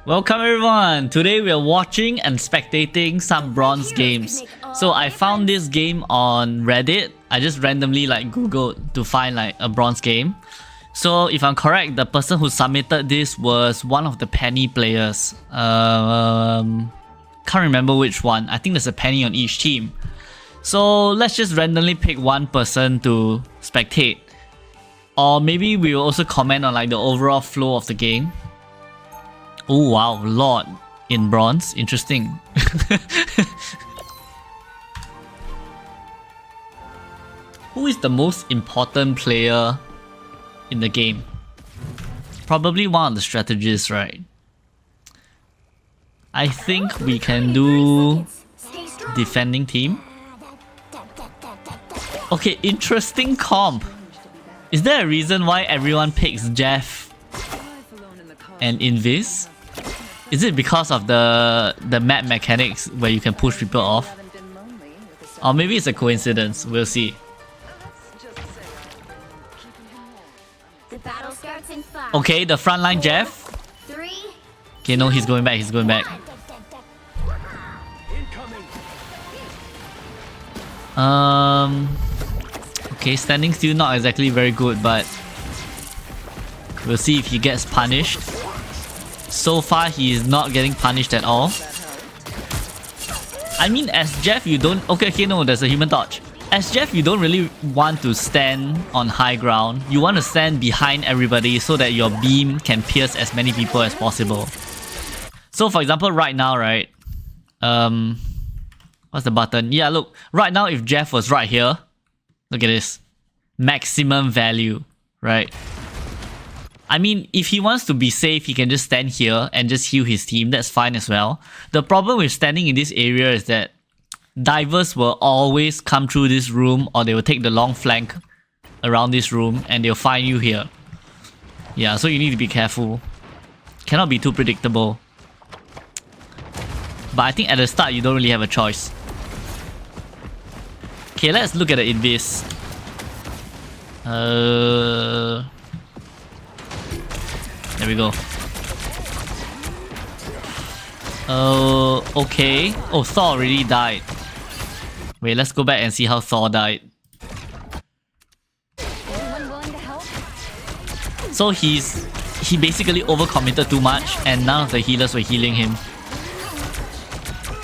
Welcome everyone! Today we are watching and spectating some bronze games. So I found this game on Reddit. I just randomly googled to find a bronze game. So if I'm correct, the person who submitted this was one of the penny players. Can't remember which one. I think there's a penny on each team. So let's just randomly pick one person to spectate. Or maybe we will also comment on the overall flow of the game. Oh wow, Lord in bronze. Interesting. Who is the most important player in the game? Probably one of the strategists, right? I think we can do defending team. Okay, interesting comp. Is there a reason why everyone picks Jeff and Invis? Is it because of the map mechanics where you can push people off? Or maybe it's a coincidence, we'll see. Okay, the frontline Jeff. Okay, no, he's going back, he's going back. Okay, standing still not exactly very good, but we'll see if he gets punished. So far, he is not getting punished at all. I mean, as Jeff, you don't... Okay, no, there's a human torch. As Jeff, you don't really want to stand on high ground. You want to stand behind everybody so that your beam can pierce as many people as possible. So, for example, right now, right? What's the button? Yeah, look. Right now, if Jeff was right here, look at this. Maximum value, right? I mean, if he wants to be safe, he can just stand here and just heal his team. That's fine as well. The problem with standing in this area is that divers will always come through this room, or they will take the long flank around this room and they'll find you here. Yeah, so you need to be careful. Cannot be too predictable. But I think at the start, you don't really have a choice. Okay, let's look at the invis. There we go. Okay. Oh, Thor already died. Wait, let's go back and see how Thor died. So he basically overcommitted too much and none of the healers were healing him.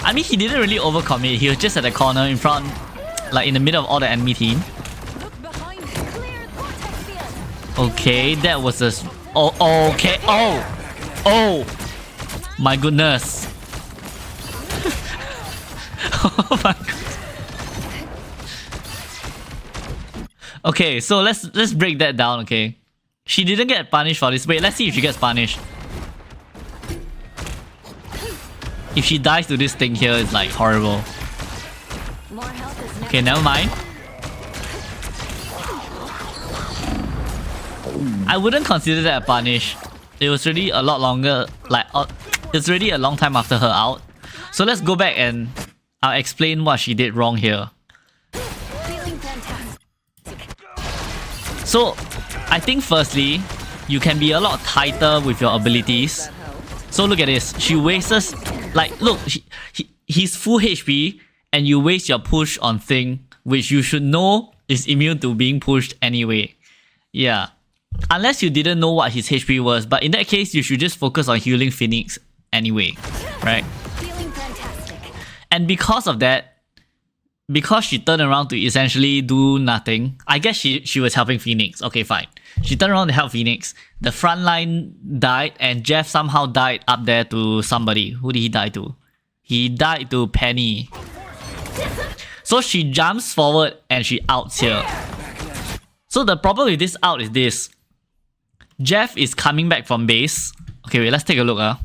I mean, he didn't really overcommit. He was just at the corner in front, in the middle of all the enemy team. Okay, that was a... Oh, okay. Oh my goodness. Oh my god. Okay, so let's break that down, okay? She didn't get punished for this. Wait, let's see if she gets punished. If she dies to this thing here, it's horrible. Okay, never mind. I wouldn't consider that a punish. It was really a lot longer, it's really a long time after her out. So let's go back and I'll explain what she did wrong here. So, I think firstly, you can be a lot tighter with your abilities. So look at this. She wastes... look, he's full HP and you waste your push on thing, which you should know is immune to being pushed anyway. Yeah. Unless you didn't know what his HP was, but in that case, you should just focus on healing Phoenix anyway, right? And because of that, because she turned around to essentially do nothing, I guess she was helping Phoenix. Okay, fine. She turned around to help Phoenix. The front line died and Jeff somehow died up there to somebody. Who did he die to? He died to Penny. So she jumps forward and she outs here. So the problem with this out is this. Jeff is coming back from base. Okay, wait, let's take a look.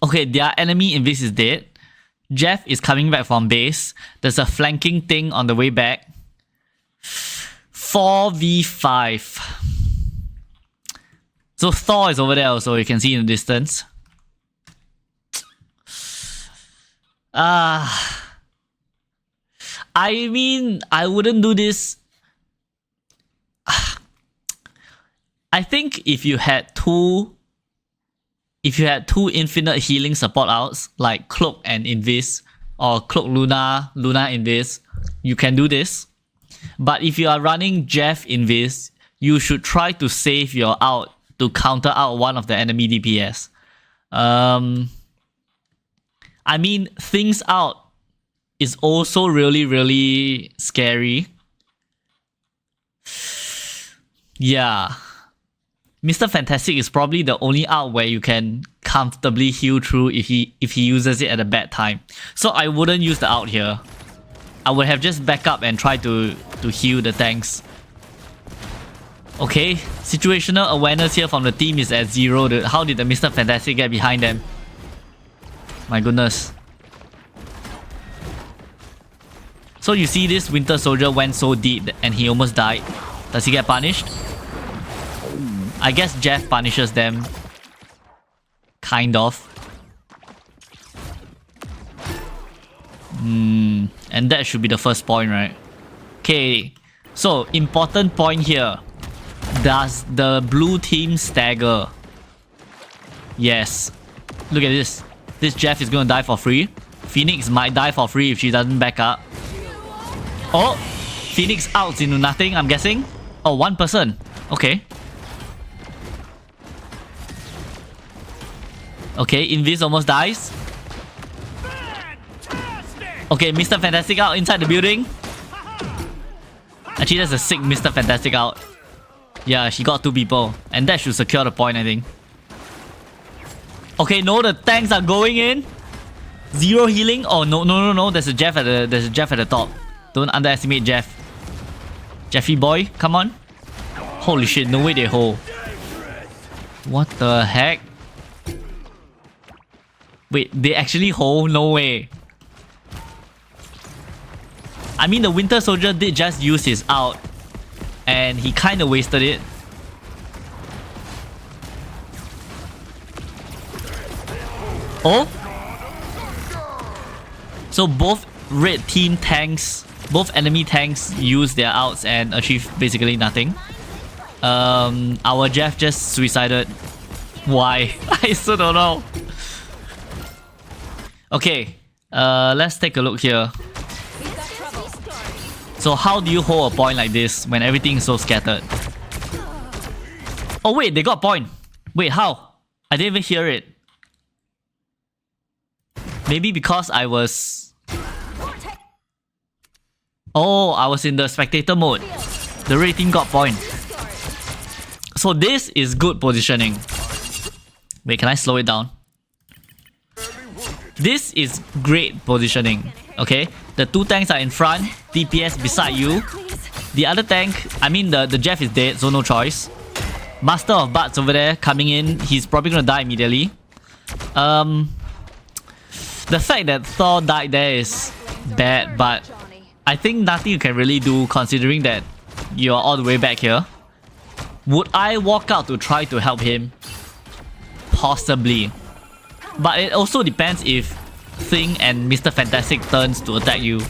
Okay, their enemy invis is dead. Jeff is coming back from base. There's a flanking thing on the way back. 4v5. So Thor is over there also, you can see in the distance. I mean, I wouldn't do this. I think if you had two if you had two infinite healing support outs like Cloak and Invis or Cloak Luna, Luna Invis, you can do this. But if you are running Jeff Invis, you should try to save your out to counter out one of the enemy DPS. I mean, things out is also really scary. Yeah. Mr. Fantastic is probably the only out where you can comfortably heal through if he uses it at a bad time. So I wouldn't use the out here. I would have just back up and try to heal the tanks. Okay, situational awareness here from the team is at 0. How did the Mr. Fantastic get behind them? My goodness. So you see this Winter Soldier went so deep and he almost died. Does he get punished? I guess Jeff punishes them. Kind of. And that should be the first point, right? Okay, so important point here. Does the blue team stagger? Yes. Look at this. This Jeff is gonna die for free. Phoenix might die for free if she doesn't back up. Oh! Phoenix outs into nothing, I'm guessing. Oh, one person. Okay. Okay, Invis almost dies. Okay, Mr. Fantastic out inside the building. Actually, that's a sick Mr. Fantastic out. Yeah, she got 2 people. And that should secure the point, I think. Okay, no, the tanks are going in. 0 healing. Oh, no. There's a Jeff at the top. Don't underestimate Jeff. Jeffy boy, come on. Holy shit, no way they hold. What the heck? Wait, they actually hold? No way. I mean, the Winter Soldier did just use his out. And he kind of wasted it. Oh? So both red team tanks, both enemy tanks use their outs and achieve basically nothing. Our Jeff just suicided. Why? I still don't know. Okay, let's take a look here. So how do you hold a point like this when everything is so scattered? Oh wait, they got point. Wait, how? I didn't even hear it. Maybe because I was... Oh, I was in the spectator mode. The red team got point. So this is good positioning. Wait, can I slow it down? This is great positioning. Okay, the 2 tanks are in front, DPS beside you. The other tank, I mean the Jeff is dead, so no choice. Master of Butts over there coming in, he's probably gonna die immediately. The fact that Thor died there is bad, but I think nothing you can really do considering that you're all the way back here. Would I walk out to try to help him? Possibly. But it also depends if Thing and Mr. Fantastic turns to attack you.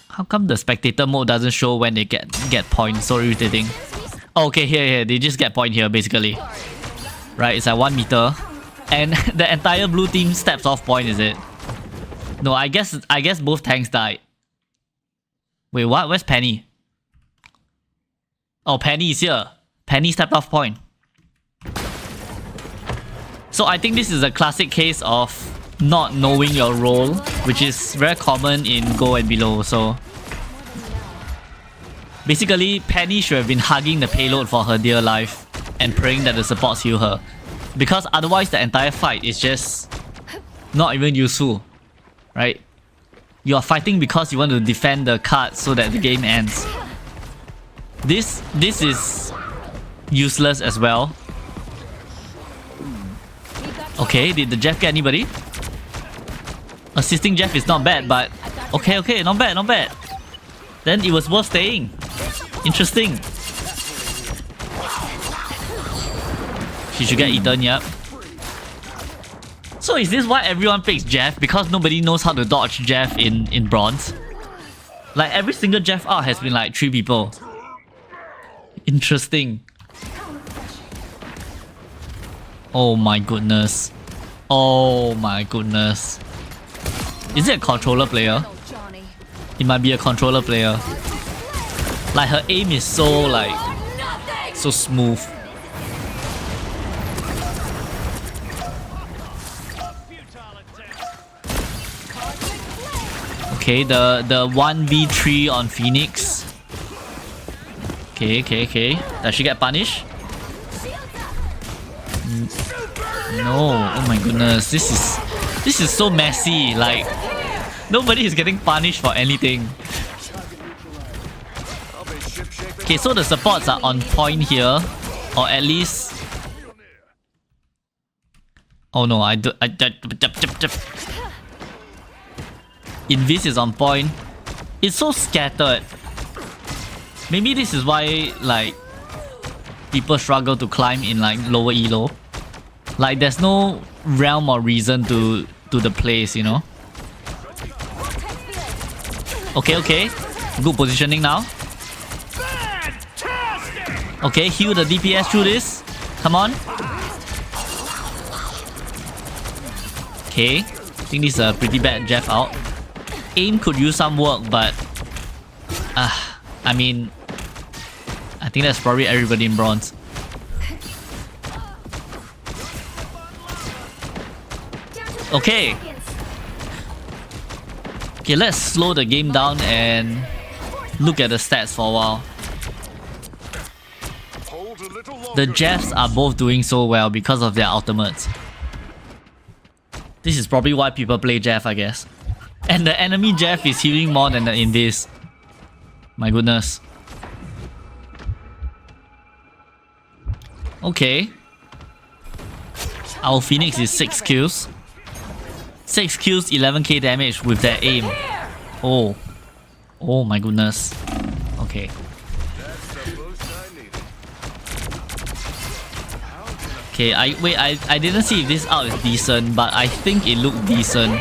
How come the spectator mode doesn't show when they get points? So irritating. Oh, okay, here, they just get point here basically. Right, it's at 1 meter. And the entire blue team steps off point, is it? No, I guess both tanks died. Wait, what? Where's Penny? Oh, Penny is here. Penny stepped off point. So I think this is a classic case of not knowing your role, which is very common in Go and below. So basically, Penny should have been hugging the payload for her dear life and praying that the supports heal her. Because otherwise the entire fight is just not even useful, right? You are fighting because you want to defend the card so that the game ends. This is useless as well. Okay, did the Jeff get anybody? Assisting Jeff is not bad, but... Okay, not bad. Then it was worth staying. Interesting. She should get eaten, yep. So is this why everyone picks Jeff? Because nobody knows how to dodge Jeff in Bronze? Like every single Jeff out has been like 3 people. Interesting. Oh my goodness. Oh my goodness. Is it a controller player? It might be a controller player. Like her aim is so like so smooth. Okay, the 1v3 on Phoenix. Okay. Does she get punished? No. Oh my goodness. This is so messy. Like nobody is getting punished for anything. Okay, so the supports are on point here, or at least. Oh no, Invis is on point. It's so scattered. Maybe this is why like people struggle to climb in like lower elo. Like there's no realm or reason to the place, you know. Okay. Good positioning now. Okay, heal the DPS through this. Come on. Okay. I think this is a pretty bad Jeff out. Aim could use some work, but I mean, I think that's probably everybody in bronze. Okay. Okay, let's slow the game down and look at the stats for a while. The Jeffs are both doing so well because of their ultimates. This is probably why people play Jeff, I guess. And the enemy Jeff is healing more than the Invis. My goodness. Okay. Our Phoenix is 6 kills. 6 kills, 11k damage with their aim. Oh. Oh my goodness. Okay. Okay, I didn't see if this ult is decent, but I think it looked decent.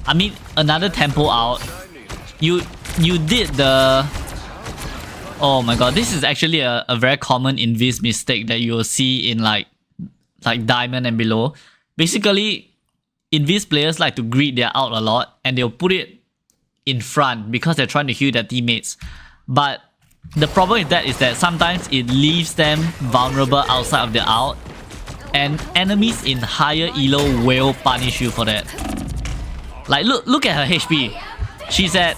I mean, another tempo out. You did the... Oh my god, this is actually a very common Invis mistake that you will see in like Diamond and below. Basically, Invis players like to greet their ult a lot and they'll put it in front because they're trying to heal their teammates. But the problem with that is that sometimes it leaves them vulnerable outside of the ult, and enemies in higher elo will punish you for that. Like look at her HP. She's at...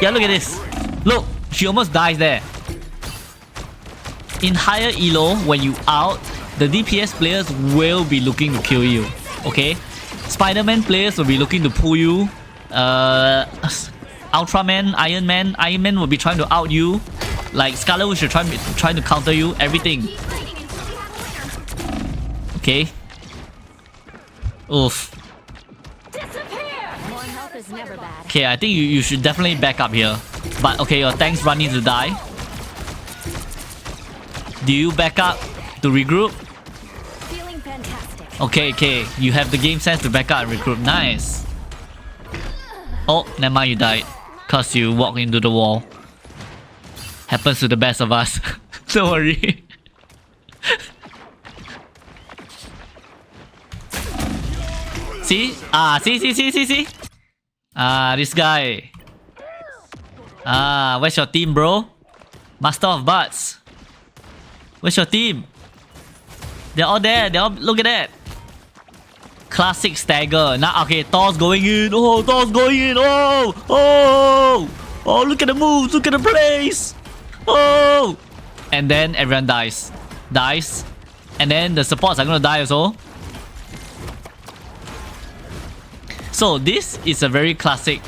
Yeah, look at this. Look, she almost dies there. In higher elo, when you ult, the DPS players will be looking to kill you. Okay? Spiderman players will be looking to pull you. Ultraman, Iron Man will be trying to out you. Like Scarlet Witch will trying to counter you. Everything. Okay. Oof. Okay, I think you should definitely back up here. But okay, your tanks running to die. Do you back up to regroup? Okay, you have the game sense to back up and regroup. Nice. Oh, never mind, you died. Cause you walked into the wall. Happens to the best of us. Don't worry. See? See? This guy. Where's your team, bro? Master of Butts. Where's your team? They're all there. Look at that. Classic stagger. Now, okay, Thor's going in. Oh, Thor's going in. Oh, look at the moves. Look at the plays. Oh. And then everyone dies. And then the supports are going to die also. So this is a very classic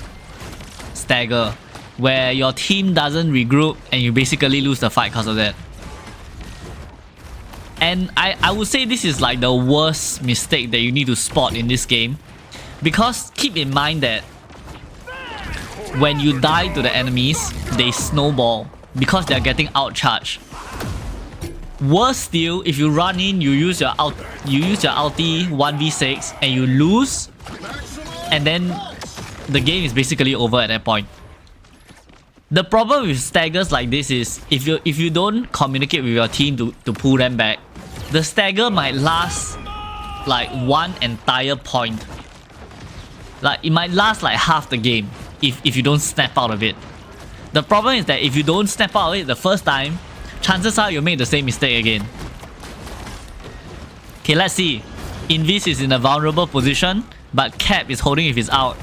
stagger where your team doesn't regroup and you basically lose the fight because of that. And I would say this is like the worst mistake that you need to spot in this game, because keep in mind that when you die to the enemies, they snowball because they're getting outcharged. Worse still, if you run in, you use your ulti 1v6 and you lose, and then the game is basically over at that point. The problem with staggers like this is if you don't communicate with your team to pull them back, the stagger might last like one entire point. Like it might last like half the game if you don't snap out of it. The problem is that if you don't snap out of it the first time, chances are you'll make the same mistake again. Okay, let's see. Invis is in a vulnerable position, but Cap is holding if he's out.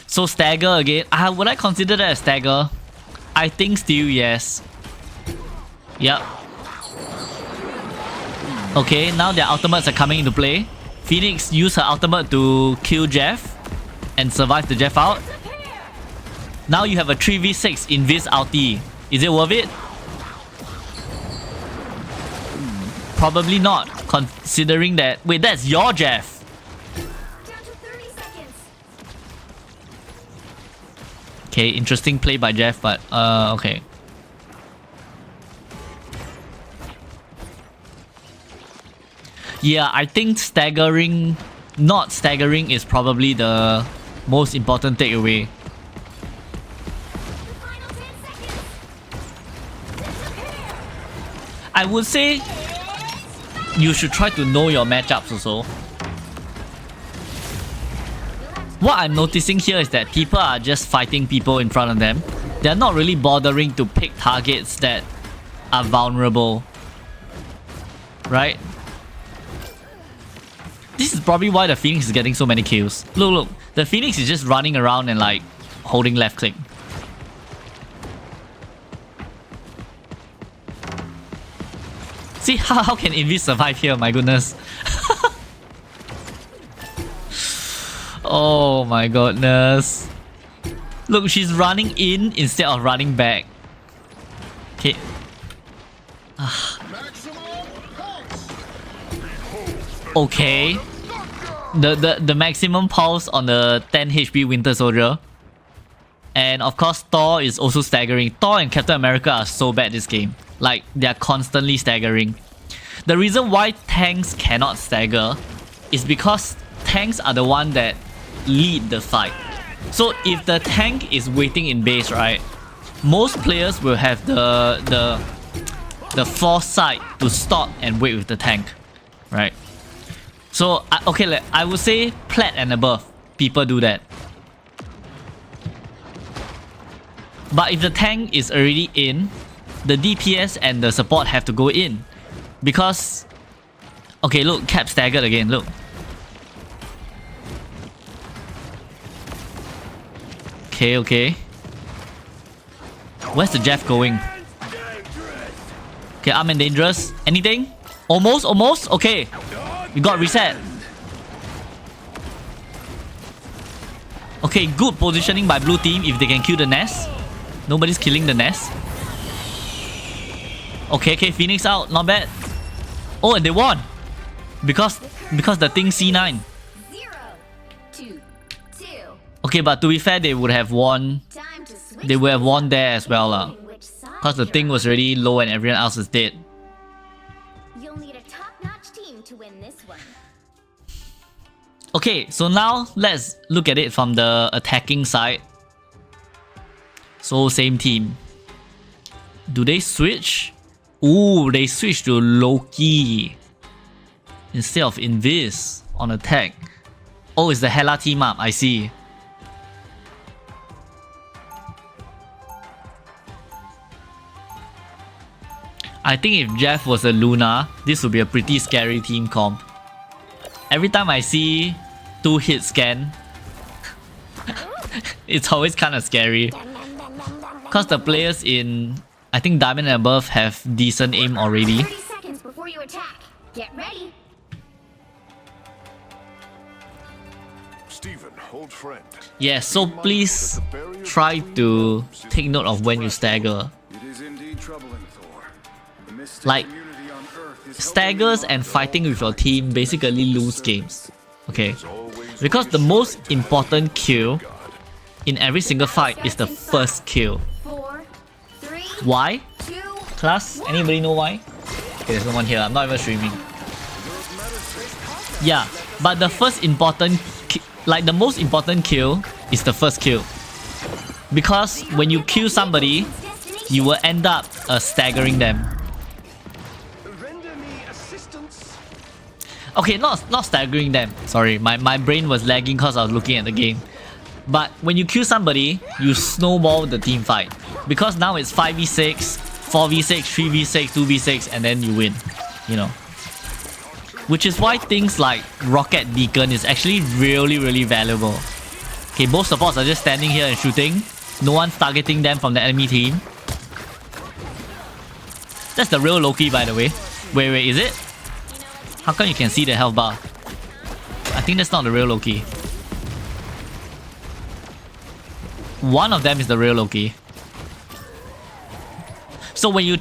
So stagger again. Would I consider that a stagger? I think still yes. Yep. Okay, now their ultimates are coming into play. Phoenix used her ultimate to kill Jeff and survive the Jeff out. Now you have a 3v6 Invis ulti. Is it worth it? Probably not, considering that... Wait, that's your Jeff! Okay, interesting play by Jeff, but okay. Yeah, I think staggering, not staggering is probably the most important takeaway. I would say you should try to know your matchups also. What I'm noticing here is that people are just fighting people in front of them. They're not really bothering to pick targets that are vulnerable. Right? This is probably why the Phoenix is getting so many kills. Look, the Phoenix is just running around and like holding left click. See, how can Invis survive here? My goodness. Oh my goodness. Look, she's running in instead of running back. Okay. Okay. The maximum pulse on the 10 HP Winter Soldier. And of course Thor is also staggering. Thor and Captain America are so bad this game. Like, they're constantly staggering. The reason why tanks cannot stagger is because tanks are the one that lead the fight. So if the tank is waiting in base, right, most players will have the foresight to stop and wait with the tank, right? So okay, I would say plat and above, people do that. But if the tank is already in, the DPS and the support have to go in. Because... Okay, look, Cap staggered again, look. Okay. Where's the Jeff going? Okay, armed and dangerous. Anything? Almost? Okay. We got reset. Okay, good positioning by blue team if they can kill the nest. Nobody's killing the nest. Okay, Phoenix out. Not bad. Oh, and they won. Because the thing C9. 0-2-2. Okay, but to be fair, they would have won. They would have won there as well, because the thing was already low and everyone else is dead. You'll need a top-notch team to win this one. Okay, so now let's look at it from the attacking side. So same team. Do they switch? Ooh, they switch to Loki instead of Invis on attack. Oh, it's the Hela team up, I see. I think if Jeff was a Luna, this would be a pretty scary team comp. Every time I see 2-hit scan, it's always kind of scary. Because the players in, I think Diamond and above have decent aim already. 30 seconds before you attack. Get ready. Steven, old friend. Yeah, so please try to take note of when you stagger. It is indeed troubling, Thor. The mystic Like, community on Earth is staggers and fighting with your team basically lose games. Okay? Because the most important kill in every single fight is the first kill. 4, 3, Why? 2, Class? Anybody know why? Okay, there's no one here. I'm not even streaming. Yeah, but the first important, like the most important kill is the first kill. Because when you kill somebody, you will end up staggering them. Render me assistance. Okay, not staggering them. Sorry, my brain was lagging because I was looking at the game. But when you kill somebody, you snowball the team fight. Because now it's 5v6, 4v6, 3v6, 2v6, and then you win. You know. Which is why things like Rocket Beacon is actually really valuable. Okay, both supports are just standing here and shooting. No one's targeting them from the enemy team. That's the real Loki, by the way. Wait, is it? How come you can see the health bar? I think that's not the real Loki. One of them is the real Loki. So when you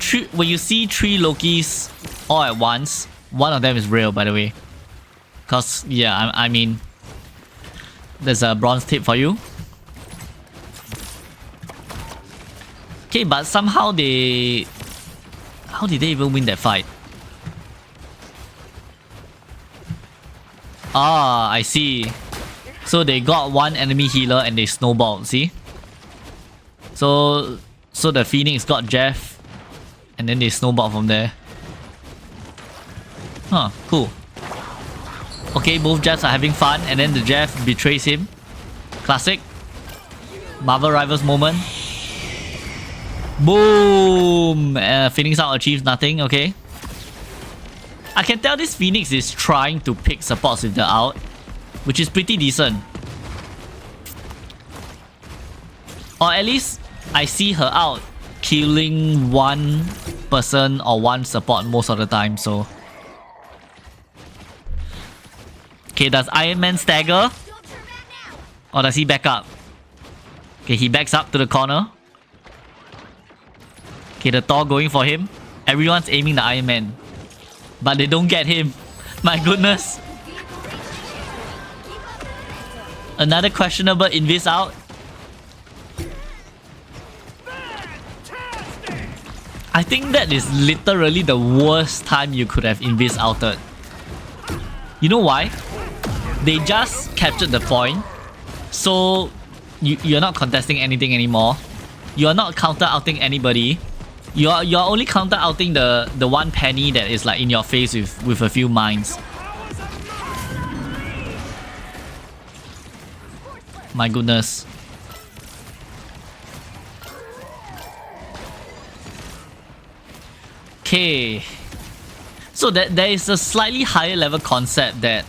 see 3 Lokis all at once, one of them is real, by the way. Cause yeah, I mean, there's a bronze tip for you. Okay, but somehow how did they even win that fight? Ah, I see. So they got one enemy healer and they snowballed, see? So the Phoenix got Jeff and then they snowballed from there. Huh, cool. Okay, both Jeffs are having fun and then the Jeff betrays him. Classic. Marvel Rivals moment. Boom! Phoenix out achieves nothing, okay. I can tell this Phoenix is trying to pick supports with the ult, which is pretty decent. Or at least I see her out killing one person or one support most of the time, so. Okay, does Iron Man stagger? Or does he back up? Okay, he backs up to the corner. Okay, the Thor going for him. Everyone's aiming the Iron Man. But they don't get him. My goodness. Another questionable invis out. I think that is literally the worst time you could have invis outed. You know why? They just captured the point. So you're not contesting anything anymore. You're not counter-outing anybody. You're only counter-outing the one penny that is like in your face with a few mines. My goodness. Okay. So there is a slightly higher level concept that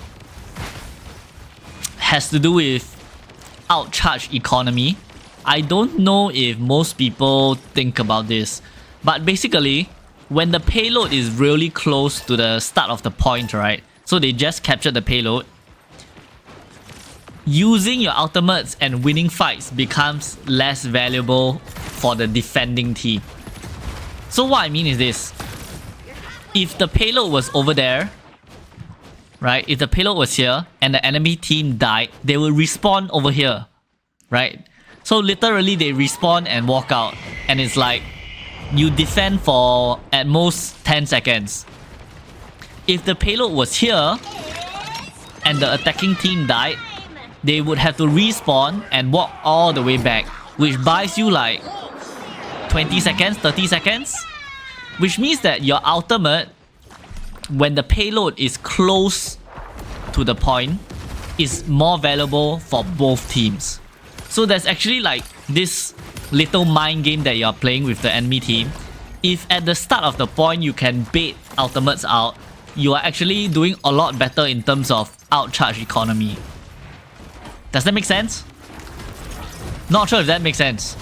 has to do with outcharge economy. I don't know if most people think about this. But basically, when the payload is really close to the start of the point, right? So they just captured the payload. Using your ultimates and winning fights becomes less valuable for the defending team. So what I mean is this. If the payload was over there, right? If the payload was here and the enemy team died, they will respawn over here, right? So literally they respawn and walk out. And it's like, you defend for at most 10 seconds. If the payload was here and the attacking team died, they would have to respawn and walk all the way back, which buys you like 20 seconds, 30 seconds. Which means that your ultimate, when the payload is close to the point, is more valuable for both teams. So there's actually like this little mind game that you're playing with the enemy team. If at the start of the point you can bait ultimates out, you are actually doing a lot better in terms of outcharge economy. Does that make sense? Not sure if that makes sense.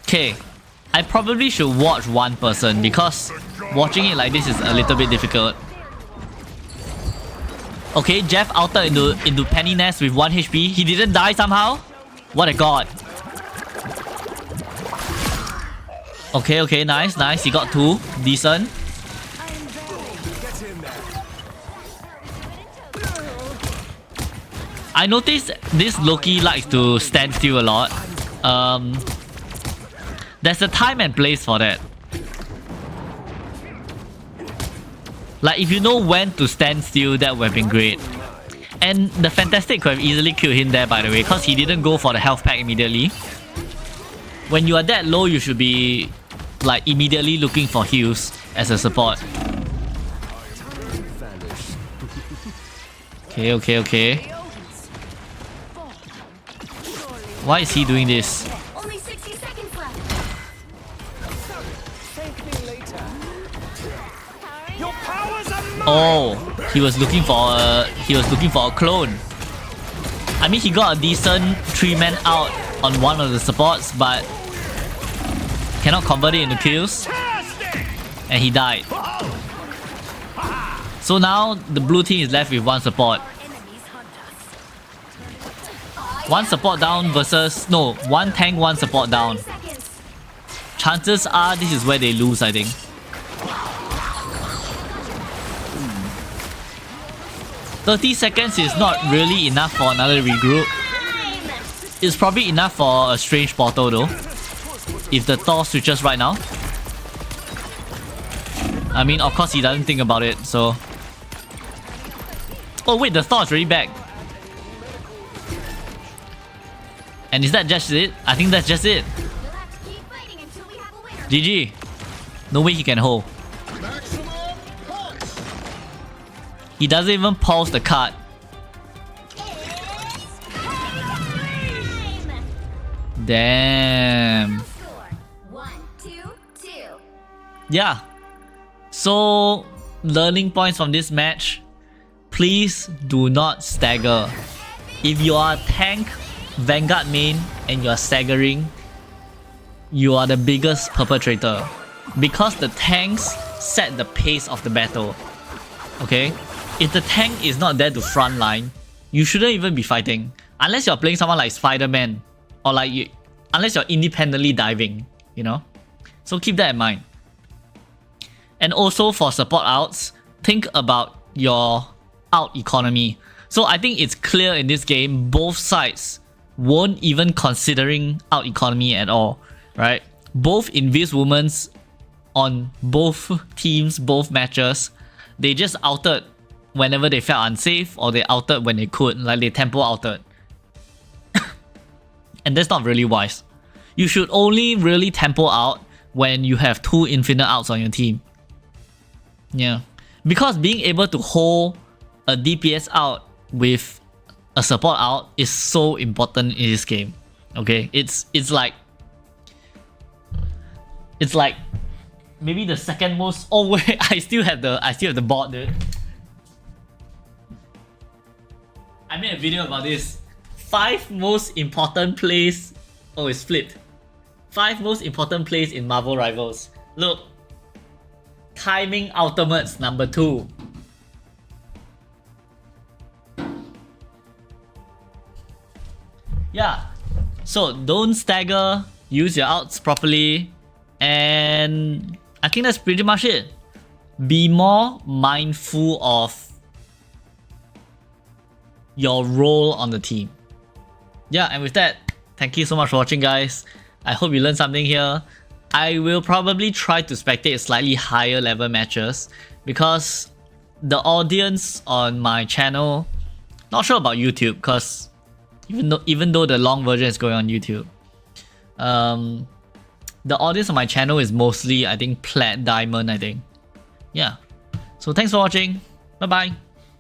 Okay, I probably should watch one person because watching it like this is a little bit difficult. Okay, Jeff outed into Penny Nest with 1 HP. He didn't die somehow? What a god. Okay, nice. He got 2. Decent. I noticed this Loki likes to stand still a lot. There's a time and place for that. Like, if you know when to stand still, that would have been great. And the Fantastic could have easily killed him there, by the way, because he didn't go for the health pack immediately. When you are that low, you should be like immediately looking for heals as a support. Okay. Why is he doing this? Only 60 seconds left. Thank me later. Your powers are mine. Oh, he was looking for a clone. I mean, he got a decent 3-man out on one of the supports, but cannot convert it into kills, and he died. So now the blue team is left with one support. One support down versus one tank, one support down. Chances are this is where they lose, I think. "30 seconds is not really enough for another regroup. It's probably enough for a strange portal though, if the Thor switches right now. I mean, of course he doesn't think about it, so... Oh wait, the Thor is already back. And is that just it? I think that's just it. We'll have to keep fighting until we have a winner. GG. No way he can hold. He doesn't even pulse the card. Damn. Score 1-2-2. Yeah. So, learning points from this match. Please do not stagger. If you are a tank, Vanguard main, and you are staggering, you are the biggest perpetrator. Because the tanks set the pace of the battle. Okay? If the tank is not there to front line, you shouldn't even be fighting. Unless you're playing someone like Spiderman. Or like unless you're independently diving, you know? So keep that in mind. And also for support outs, think about your out economy. So I think it's clear in this game, both sides won't even considering out economy at all, right? Both Invis Women's on both teams, both matches, they just outed whenever they felt unsafe, or they outed when they could, like they tempo outed. And that's not really wise. You should only really tempo out when you have 2 infinite outs on your team. Yeah. Because being able to hold a DPS out with a support out is so important in this game. Okay? It's like maybe the second most... Oh wait, I still have the bot, dude. I made a video about this. 5 most important plays. Oh, it's flipped. 5 most important plays in Marvel Rivals. Look. Timing Ultimates number 2. Yeah. So don't stagger. Use your outs properly. And I think that's pretty much it. Be more mindful of your role on the team. Yeah, and with that, thank you so much for watching, guys. I hope you learned something here. I will probably try to spectate slightly higher level matches because the audience on my channel, not sure about YouTube, because even though the long version is going on YouTube, the audience on my channel is mostly, I think, Plat Diamond, I think. Yeah. So thanks for watching. Bye bye.